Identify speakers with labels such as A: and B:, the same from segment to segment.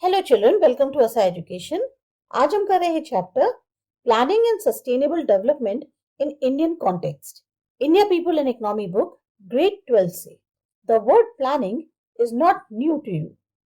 A: Hello children, welcome to Asa education. आज हम कर रहे हैं chapter planning and sustainable development in Indian context, India people and economy book, grade 12 से। The word planning is not new to you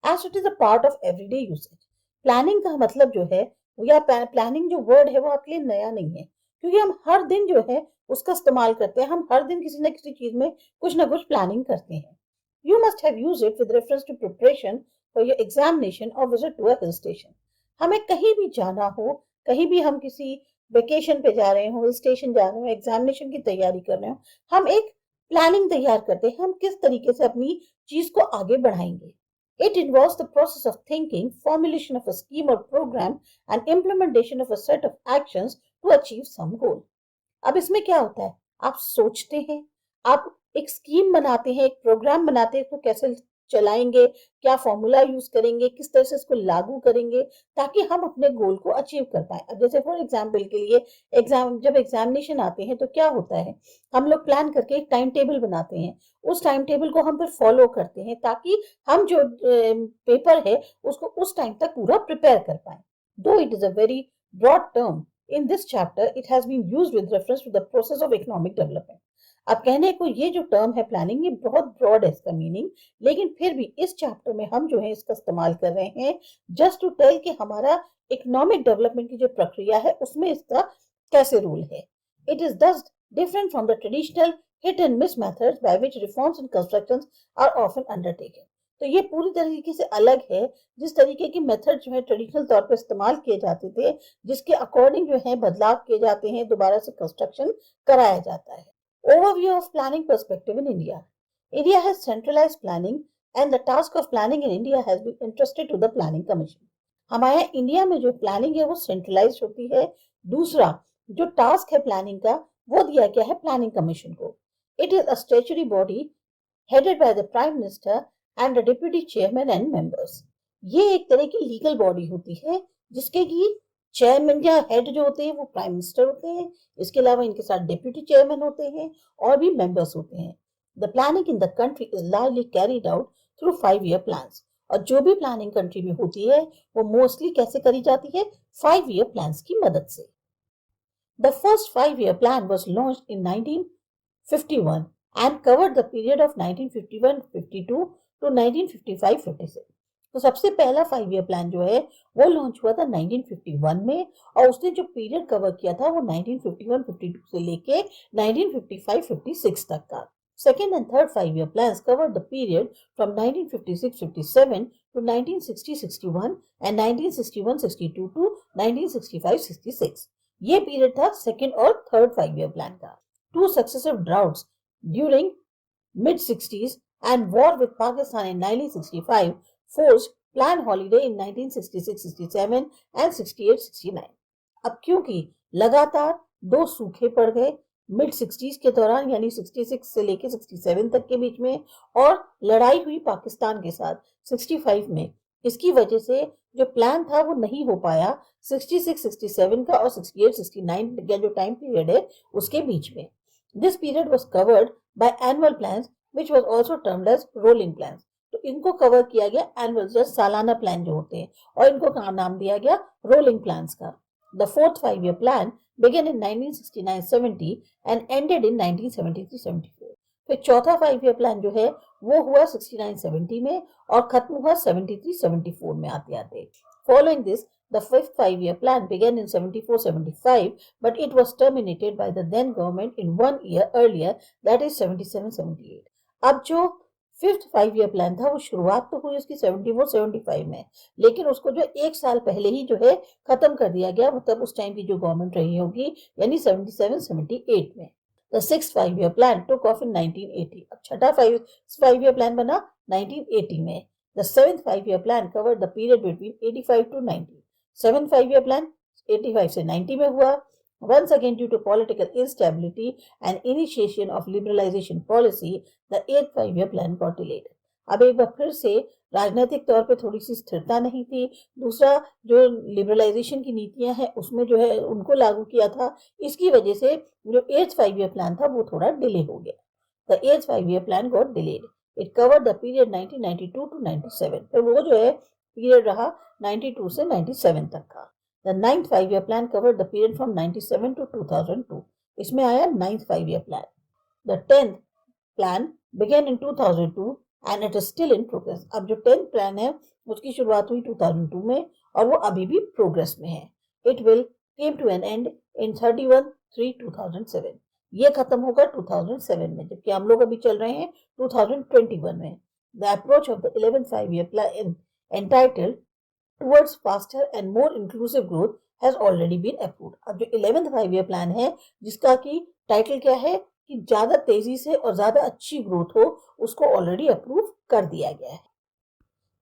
A: as it is a part of everyday usage. Planning का मतलब जो है या planning जो word है वो आपके लिए नया नहीं है, क्योंकि हम हर दिन जो है उसका इस्तेमाल करते हैं। हम हर दिन किसी न किसी चीज में कुछ ना कुछ प्लानिंग करते हैं। You must have used it with reference to preparation for your examination or visit to a hill station. हमें कहीं भी जाना हो, कहीं भी हम किसी वेकेशन पे जा रहे हो, हिल स्टेशन जा रहे हो, एग्जामिनेशन की तैयारी कर रहे हो, हम एक प्लानिंग तैयार करते हैं। हम किस तरीके से अपनी चीज को आगे बढ़ाएंगे। It involves the process of thinking, formulation of a scheme or program, and implementation of a set of actions to achieve some goal. अब इसमें क्या होता है, आप सोचते हैं, आप एक स्कीम बनाते हैं, एक प्रोग्राम बनाते हैं, तो कैसे चलाएंगे, क्या फॉर्मूला यूज करेंगे, किस तरह से इसको लागू करेंगे ताकि हम अपने गोल को अचीव कर पाए। अब जैसे फॉर एग्जांपल के लिए जब एग्जामिनेशन आते हैं तो क्या होता है, हम लोग प्लान करके एक टाइम टेबल बनाते हैं। उस टाइम टेबल को हम फिर फॉलो करते हैं ताकि हम जो पेपर है उसको उस टाइम तक पूरा प्रिपेयर कर पाए। Though it is a very broad term, in this chapter it has been used with reference to the process of economic development. अब कहने को ये जो टर्म है प्लानिंग, ये बहुत ब्रॉड है इसका मीनिंग, लेकिन फिर भी इस चैप्टर में हम जो है इसका इस्तेमाल कर रहे हैं जस्ट टू टेल कि हमारा इकोनॉमिक डेवलपमेंट की जो प्रक्रिया है उसमें इसका कैसे रूल है। It is thus different from the traditional hit and miss methods by which reforms and constructions are often undertaken. तो ये पूरी तरीके से अलग है जिस तरीके की मेथड जो है ट्रेडिशनल तौर पर इस्तेमाल किए जाते थे, जिसके अकॉर्डिंग जो है बदलाव किए जाते हैं, दोबारा से कंस्ट्रक्शन कराया जाता है। Overview of planning perspective in India. India has centralized planning and the task of planning in India has been entrusted to the Planning Commission. हमारे इंडिया में जो प्लानिंग है वो सेंट्रलाइज होती है। दूसरा जो टास्क है प्लानिंग का वो दिया गया है प्लानिंग कमीशन को। It is a statutory body headed by the prime minister and the deputy chairman and members. ये एक तरह की लीगल बॉडी होती है जिसके की चेयरमैन या हेड जो होते हैं वो प्राइम मिनिस्टर होते हैं। इसके अलावा इनके साथ डिप्यूटी चेयरमैन होते हैं और भी मेंबर्स होते हैं। The planning in the country is largely carried out through 5 year plans. और जो भी प्लानिंग कंट्री में होती है वो मोस्टली कैसे करी जाती है, 5 ईयर प्लान्स की मदद से। The first 5 year plan was launched in 1951 and covered the period of 1951-52 to 1955-56। तो सबसे पहला 5 ईयर प्लान जो है वो लॉन्च हुआ था 1951 में और उसने जो पीरियड कवर किया था वो 1951-52 से लेके 1955-56 तक का। Second and third 5 year plans covered the period from 1956-57 to 1960-61 and 1961-62 to 1965-66। ये पीरियड था सेकेंड और थर्ड 5 ईयर प्लान का। Two successive droughts during mid-60s and war with Pakistan in 1965 forced planned holiday in 1966-67 and 68-69। अब क्योंकि लगातार दो सूखे पड़ गए मिड-60s के दौरान यानी 66 से लेके 67 तक के बीच में, और लड़ाई हुई पाकिस्तान के साथ 65 में, इसकी वजह से जो प्लान था वो नहीं हो पाया 66-67 का और 68-69 का जो टाइम पीरियड है उसके बीच में। This period was covered by annual plans which was also termed as rolling plans। तो इनको कवर किया गया एनुअल जस्ट सालाना प्लान जो होते हैं, और इनको नाम दिया गया रोलिंग प्लान्स का। The fourth 5 year plan began in 1969-70 and ended in 1973-74। फिर चौथा 5 ईयर प्लान जो है वो हुआ 69-70 में और खत्म हुआ 73-74 में आते आते। Following this, the fifth 5 year plan began in 74-75, but it was terminated by the then government in 1 year earlier, that is 77-78। अब जो फिफ्थ 5 ईयर प्लान था वो शुरुआत तो हुई उसकी 74-75 में, लेकिन उसको जो एक साल पहले ही जो है खत्म कर दिया गया, मतलब उस टाइम की जो गवर्नमेंट रही होगी, यानी 77-78 में। The sixth 5 year plan took off in 1980। अब छठा 5 ईयर प्लान बना 1980 में। The seventh 5 year plan covered the period between 85 to 90। Seventh 5 year plan 85 से 90 में हुआ। Once again, due to political instability and initiation of liberalization policy, the eighth 5 year plan got delayed। अब एक बार फिर से राजनीतिक तौर पे थोड़ी सी स्थिरता नहीं थी। दूसरा जो लिबरलाइजेशन की नीतियां हैं उसमें जो है उनको लागू किया था, इसकी वजह से जो एट्थ 5 ईयर प्लान था वो थोड़ा डिले हो गया। The eighth 5 year plan got delayed. It covered the period 1992 to 97। फिर वो जो है पीरियड रहा 92 से 97 तक का। The 9th 5 year plan covered the period from 97 to 2002. इसमें आया 9th 5 year plan. The 10th plan began in 2002 and it is still in progress. अब जो 10th plan है उसकी शुरुआत हुई 2002 में और वो अभी भी प्रोग्रेस में है. It will came to an end in 31/3/2007. ये खत्म होगा 2007 में, जबकि हम लोग अभी चल रहे हैं 2021 में. The approach of the 11th 5 year plan entitled towards faster and more inclusive growth has already been approved. अब जो 11th 5 year plan है जिसका की टाइटल क्या है कि ज्यादा तेजी से और ज्यादा अच्छी ग्रोथ हो, उसको ऑलरेडी अप्रूव कर दिया गया है.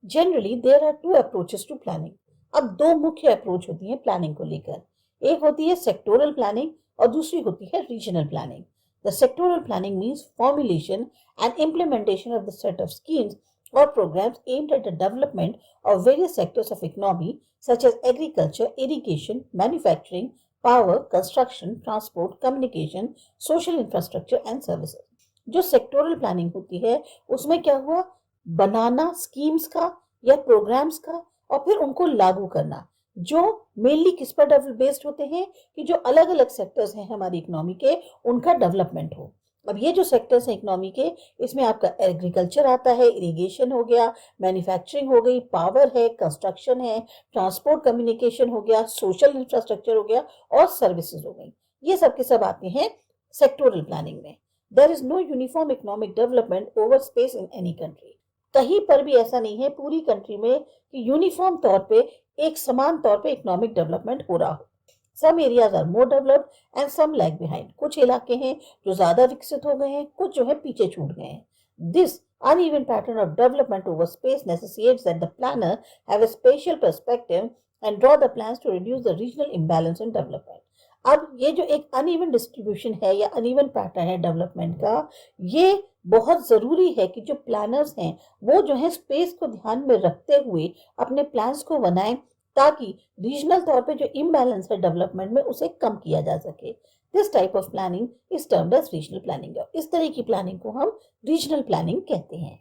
A: Generally there are two approaches to planning. अब दो मुख्य अप्रोच होती है प्लानिंग को लेकर. एक होती है सेक्टोरल प्लानिंग और दूसरी होती है regional planning. The sectoral planning means formulation and implementation of the set of schemes or programs aimed at the development of various sectors of economy such as agriculture, irrigation, manufacturing, power, construction, transport, communication, social infrastructure and services. जो sectoral planning होती है उसमें क्या हुआ, बनाना schemes का या programmes का और फिर उनको लागू करना, जो मेनली किस पर बेस्ड होते हैं कि जो अलग अलग सेक्टर्स हैं हमारी इकोनॉमी के उनका डेवलपमेंट हो. अब ये जो सेक्टर्स हैं इकोनॉमी के, इसमें आपका एग्रीकल्चर आता है, इरिगेशन हो गया, मैन्युफैक्चरिंग हो गई, पावर है, कंस्ट्रक्शन है, ट्रांसपोर्ट कम्युनिकेशन हो गया, सोशल इंफ्रास्ट्रक्चर हो गया और सर्विसेज हो गई. ये सब के सब आते हैं सेक्टोरल प्लानिंग में. There is no uniform economic development over space in any country. कहीं पर भी ऐसा नहीं है पूरी कंट्री में कि यूनिफॉर्म तौर पे एक समान तौर पे इकोनॉमिक डेवलपमेंट हो रहा हो. Some areas are more developed and some lag behind. कुछ इलाके हैं जो ज्यादा विकसित हो गए हैं, कुछ जो है पीछे छूट गए हैं. This uneven pattern of development over space necessitates that the planner have a spatial perspective and draw the plans to reduce the regional imbalance in development. अब ये जो एक uneven distribution है या uneven pattern है डेवलपमेंट का, ये बहुत जरूरी है कि जो प्लानर्स हैं वो जो है स्पेस को ध्यान में रखते हुए अपने प्लान्स को बनाएं ताकि रीजनल तौर पे जो इम्बैलेंस है डेवलपमेंट में उसे कम किया जा सके. This type of planning is termed as regional planning. इस तरह की प्लानिंग को हम रीजनल प्लानिंग कहते हैं.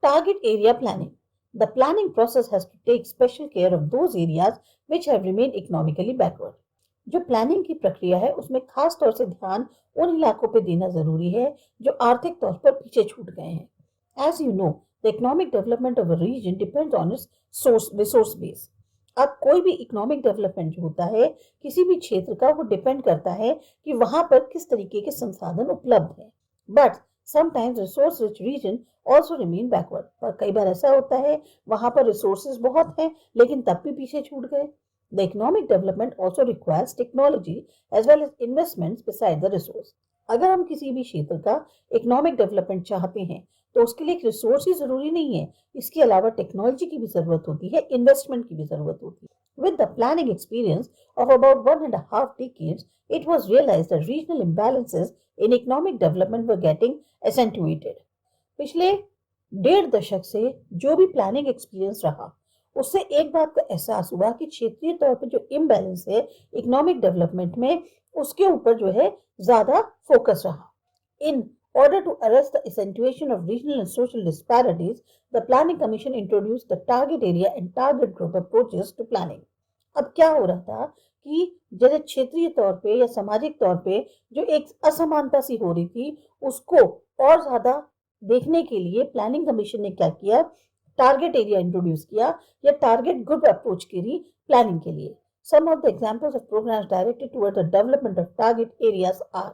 A: Target area planning. The planning process has to take special care of those areas which have remained economically backward. जो planning की प्रक्रिया है उसमें खास तौर से ध्यान उन इलाकों पे देना जरूरी है जो आर्थिक तौर पर पीछे छूट गए हैं. As you know, the economic development of a region depends on its resource base. अब कोई भी इकोनॉमिक डेवलपमेंट जो होता है किसी भी क्षेत्र का, वो डिपेंड करता है कि वहां पर किस तरीके के संसाधन उपलब्ध हैं. But sometimes resource rich region also remain backward. पर कई बार ऐसा होता है वहां पर रिसोर्सेज बहुत हैं लेकिन तब भी पीछे छूट गए. The economic development also requires technology as well as investments beside the resource. अगर हम किसी भी क्षेत्र का इकोनॉमिक डेवलपमेंट चाहते हैं तो उसके लिए रिसोर्स ही जरूरी नहीं है, इसके अलावा टेक्नोलॉजी की भी जरूरत होती है, इन्वेस्टमेंट की भी जरूरत होती है. With the planning experience of about 1.5 decades, it was realized that regional imbalances in economic development were getting accentuated. पिछले 1.5 दशक से जो भी प्लानिंग एक्सपीरियंस रहा उससे एक बात का एहसास हुआ कि क्षेत्रीय तौर पर जो इम्बैलेंस है इकोनॉमिक डेवलपमेंट में, उसके ऊपर जो है ज्यादा फोकस रहा. In order to arrest the accentuation of regional and social disparities, the Planning Commission introduced the target area and target group approaches to planning. अब क्या हो रहा था कि जैसे क्षेत्रीय तौर पे या सामाजिक तौर पे जो एक असमानता सी हो रही थी उसको और ज्यादा देखने के लिए प्लानिंग कमीशन ने क्या किया, टारगेट एरिया इंट्रोड्यूस किया या टारगेट ग्रुप अप्रोच करी प्लानिंग के लिए. Some of the examples of programs directed towards the development of target areas are.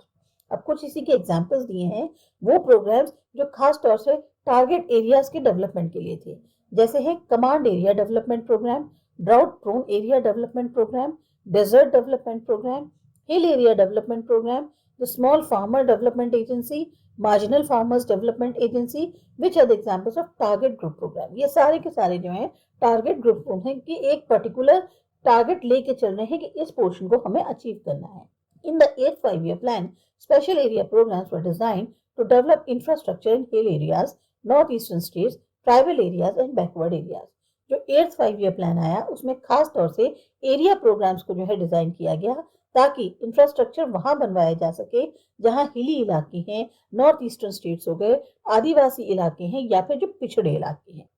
A: अब कुछ इसी के एग्जाम्पल्स दिए हैं वो प्रोग्राम्स जो खास तौर से टारगेट एरियाज के डेवलपमेंट के लिए थे, जैसे है command area development programme, drought prone area development programme, desert development programme, hill area development programme, the small farmer development agency, marginal farmers development agency, which are the examples of target group programme. ये सारे के सारे जो है target group हैं कि एक particular target लेके चल रहे हैं कि इस पोर्शन को हमें अचीव करना है. In the 8th 5 year plan, special area programs were designed to develop infrastructure in hill areas, northeastern states, tribal areas and backward areas. जो 8th 5 year plan आया उसमें खास तौर से एरिया प्रोग्राम्स को जो है डिजाइन किया गया ताकि इंफ्रास्ट्रक्चर वहां बनवाया जा सके जहां हिली इलाके हैं, नॉर्थ ईस्टर्न स्टेट्स हो गए, आदिवासी इलाके हैं या फिर जो पिछड़े इलाके हैं.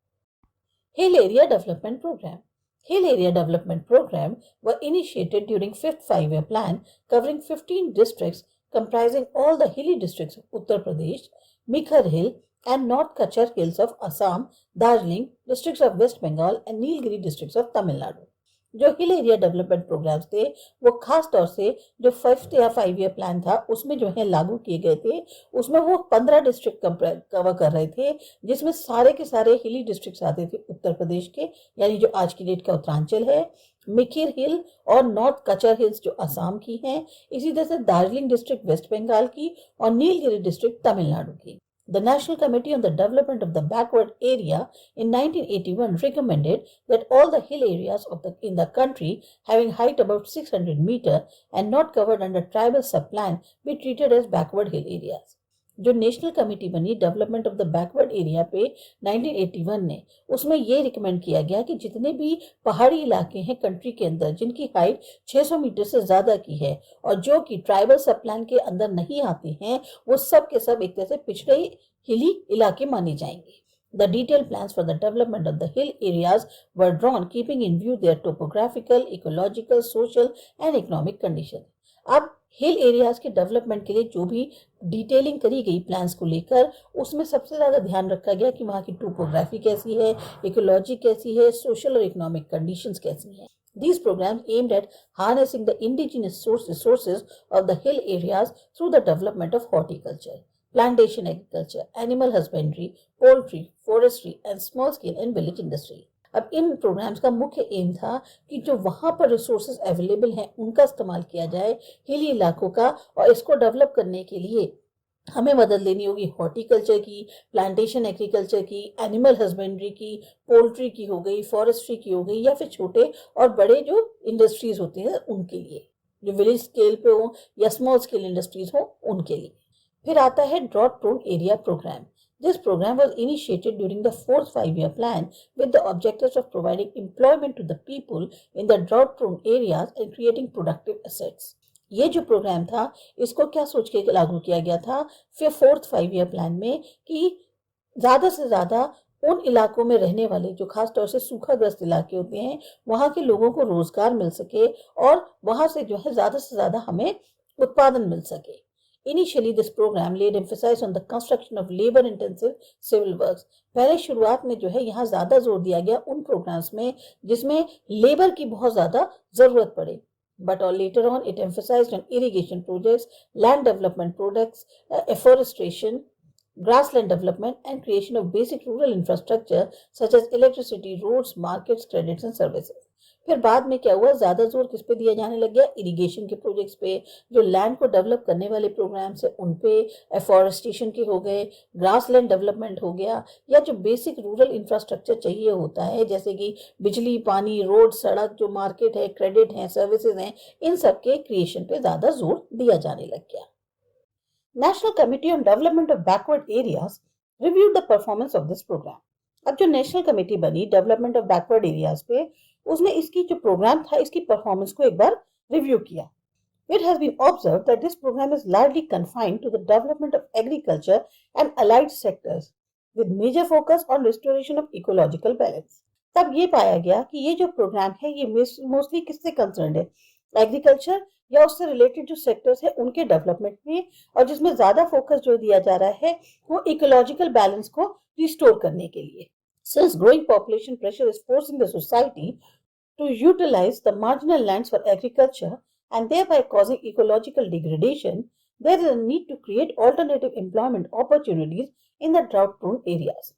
A: Hill Area Development Program. Hill Area Development Program were initiated during 5th five-year plan covering 15 districts comprising all the hilly districts of Uttar Pradesh, Mikhar Hill and North Kachar Hills of Assam, Darjeeling districts of West Bengal and Nilgiri districts of Tamil Nadu. जो हिल area development programmes थे वो खास तौर से जो 5th या 5 year plan था उसमें जो है लागू किए गए थे, उसमें वो 15 डिस्ट्रिक्ट कवर कर रहे थे जिसमें सारे के सारे हिली डिस्ट्रिक्ट्स आते थे उत्तर प्रदेश के, यानी जो आज की डेट का उत्तरांचल है, मिकिर हिल और नॉर्थ कचर हिल्स जो असम की हैं, इसी तरह से दार्जिलिंग डिस्ट्रिक्ट वेस्ट बंगाल की और नीलगिरी डिस्ट्रिक्ट तमिलनाडु की। The National Committee on the Development of the Backward Area in 1981 recommended that all the hill areas in the country having height about 600 meter and not covered under tribal subplan be treated as backward hill areas. जो national committee बनी development of the backward area पे 1981 ने, उसमें ये recommend किया गया कि जितने भी पहाड़ी इलाके हैं कंट्री के अंदर जिनकी हाइट 600 मीटर से ज्यादा की है और जो कि ट्राइबल सब प्लान के अंदर नहीं आते हैं, वो सब के सब एक तरह से पिछड़े हिली इलाके माने जाएंगे। The detailed plans for the development of the hill areas were drawn keeping in view their topographical, ecological, social and economic conditions. अब हिल एरियाज के डेवलपमेंट के लिए जो भी डिटेलिंग करी गई प्लान्स को लेकर, उसमें सबसे ज्यादा ध्यान रखा गया कि वहाँ की टोपोग्राफी कैसी है, इकोलॉजी कैसी है, सोशल और इकोनॉमिक कंडीशंस कैसी हैं। These programs aimed at harnessing the indigenous resources of the hill areas through the development of horticulture, plantation agriculture, animal husbandry, poultry, forestry and small scale and village industry. अब इन programmes का मुख्य M था कि जो वहां पर resources available हैं उनका इस्तेमाल किया जाए हिली इलाकों का, और इसको डेवलप करने के लिए हमें मदद लेनी होगी हॉर्टिकल्चर की, प्लांटेशन एग्रीकल्चर की, एनिमल हस्बेंड्री की, पोल्ट्री की हो गई, फॉरेस्ट्री की हो गई, या फिर छोटे और बड़े जो इंडस्ट्रीज होते हैं उनके लिए, जो विलेज स्केल पे हो या स्मॉल स्केल इंडस्ट्रीज हो उनके लिए। फिर आता है drought prone area programme. This program was initiated during the 4th five-year plan with the objectives of providing employment to the people in the drought-prone areas and creating productive assets. ये जो programme था इसको क्या सोच के लागू किया गया था फिर 4th five-year plan में कि ज्यादा से ज्यादा उन इलाकों में रहने वाले जो खास तौर से सूखाग्रस्त इलाके होते हैं वहां के लोगों को रोजगार मिल सके और वहां से जो है ज्यादा से ज्यादा हमें उत्पादन मिल सके। Initially, this program laid emphasis on the construction of labor-intensive civil works. पहले शुरुआत में जो है यहाँ ज्यादा जोर दिया गया उन प्रोग्राम्स में जिसमें लेबर की बहुत ज्यादा जरूरत पड़े। But later on, it emphasized on irrigation projects, land development projects, afforestation, grassland development, and creation of basic rural infrastructure such as electricity, roads, markets, credits, and services. फिर बाद में क्या हुआ, ज्यादा जोर किस पे दिया जाने लग गया, इरिगेशन के प्रोजेक्ट्स पे, जो लैंड को डेवलप करने वाले प्रोग्राम्स है उन पे, एफॉरेस्टेशन के हो गए, ग्रास लैंड डेवलपमेंट हो गया, या जो बेसिक रूरल इंफ्रास्ट्रक्चर चाहिए होता है जैसे कि बिजली, पानी, रोड, सड़क, जो मार्केट है, क्रेडिट है, सर्विसेज हैं, इन सब के क्रिएशन पे ज्यादा जोर दिया जाने लग गया। National committee on development of backward areas reviewed the performance of this programme. अब जो नेशनल कमेटी बनी डेवलपमेंट ऑफ बैकवर्ड एरियाज पे, उसने इसकी जो प्रोग्राम था इसकी परफॉर्मेंस को एक बार रिव्यू किया। It has been observed that this program is largely confined to the development of agriculture and allied sectors with major focus on restoration of ecological balance. तब ये पाया गया कि ये जो प्रोग्राम है ये मोस्टली किससे कंसर्न्ड है, एग्रीकल्चर या उससे रिलेटेड जो सेक्टर्स है उनके डेवलपमेंट में, और जिसमें ज्यादा फोकस जो दिया जा रहा है वो इकोलॉजिकल बैलेंस को रिस्टोर करने के लिए। Since growing population pressure is forcing the society to utilize the marginal lands for agriculture and thereby causing ecological degradation, there is a need to create alternative employment opportunities in the drought-prone areas.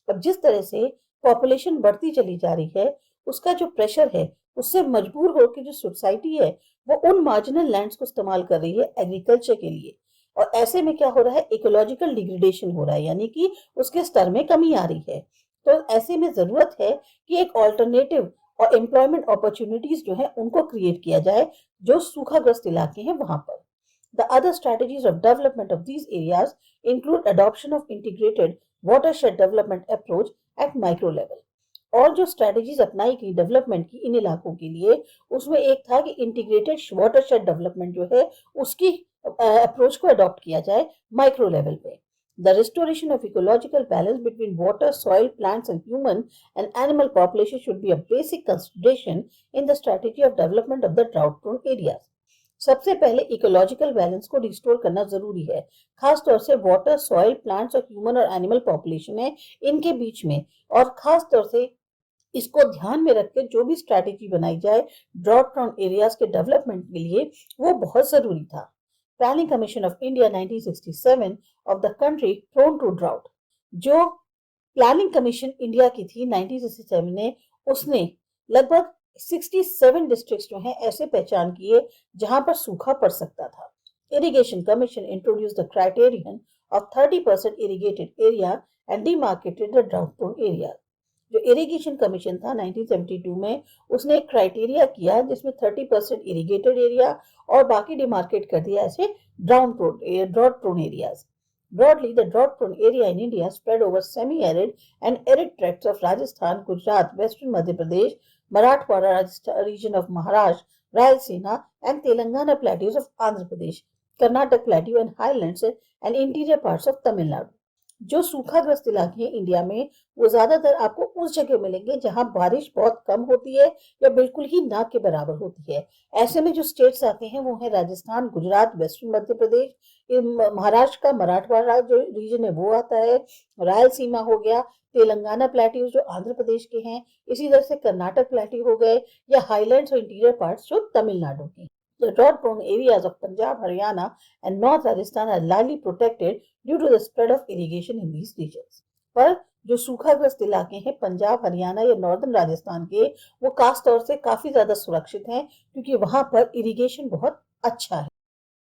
A: अब जिस तरह से population बढ़ती चली जा रही है, उसका जो प्रेशर है उससे मजबूर होकर जो सोसाइटी है वो उन मार्जिनल लैंड्स को इस्तेमाल कर रही है एग्रीकल्चर के लिए, और ऐसे में क्या हो रहा है, इकोलॉजिकल डिग्रेडेशन हो रहा है, यानी कि उसके स्तर में कमी आ रही है। तो ऐसे में जरूरत है कि एक ऑल्टरनेटिव और एम्प्लॉयमेंट अपॉर्चुनिटीज जो है उनको क्रिएट किया जाए जो सूखाग्रस्त इलाके हैं वहां पर। The other strategies of development of these areas include adoption of integrated watershed development approach eight micro level. और जो स्ट्रेटजीज अपनाई गई डेवलपमेंट की इन इलाकों के लिए, उसमें एक था कि इंटीग्रेटेड वाटरशेड डेवलपमेंट जो है उसकी अप्रोच को अडॉप्ट किया जाए माइक्रो लेवल पे। The restoration of ecological balance between water, soil, plants, and human and animal population should be a basic consideration in the strategy of development of the drought-prone areas. सबसे पहले ecological balance को restore करना जरूरी है, खास तौर से water, soil, plants और ह्यूमन और एनिमल पॉपुलेशन है इनके बीच में, और खास तौर से इसको ध्यान में रख के जो भी स्ट्रैटेजी बनाई जाए ड्रॉट प्रोन एरियाज के डेवलपमेंट के लिए, वो बहुत जरूरी था। Planning commission of India 1967 of the country prone to drought, जो प्लानिंग कमीशन इंडिया की थी 1967 ने, उसने लगभग 67 डिस्ट्रिक्ट्स जो हैं ऐसे पहचान किए जहां पर सूखा पड़ सकता था। Irrigation commission introduce the criterion of 30% irrigated area and demarcated the drought prone area. जो इरिगेशन कमीशन था 1972 में, उसने एक क्राइटेरिया किया जिसमें 30% इरिगेटेड एरिया और बाकी डिमार्केट कर दिया ऐसे drought prone areas. Broadly, the drought-prone area in India spread over semi-arid and arid tracts of Rajasthan, Gujarat, Western Madhya Pradesh, Marathwada region of Maharashtra, Rayalaseema, and Telangana plateaus of Andhra Pradesh, Karnataka plateau and highlands and interior parts of Tamil Nadu. जो सूखाग्रस्त इलाके हैं India में, वो ज्यादातर आपको उस जगह मिलेंगे जहां बारिश बहुत कम होती है या बिल्कुल ही ना के बराबर होती है। ऐसे में जो स्टेट्स आते हैं वो है राजस्थान, गुजरात, वेस्टर्न मध्य प्रदेश, महाराष्ट्र का मराठवाड़ा जो रीजन है वो आता है, रायलसीमा हो गया, तेलंगाना प्लेट्यू जो आंध्र प्रदेश के हैं, इसी तरह से कर्नाटक प्लेट्यू हो गए, या हाईलैंड्स और इंटीरियर पार्ट्स जो तमिलनाडु के। The drought-prone areas of Punjab, Haryana, and North Rajasthan are largely protected due to the spread of irrigation in these regions. पर जो सूखाग्रस्त इलाके हैं पंजाब, हरियाणा या नॉर्दर्न राजस्थान के, वो खास तौर से काफी ज्यादा सुरक्षित हैं क्योंकि वहां पर इरिगेशन बहुत अच्छा है।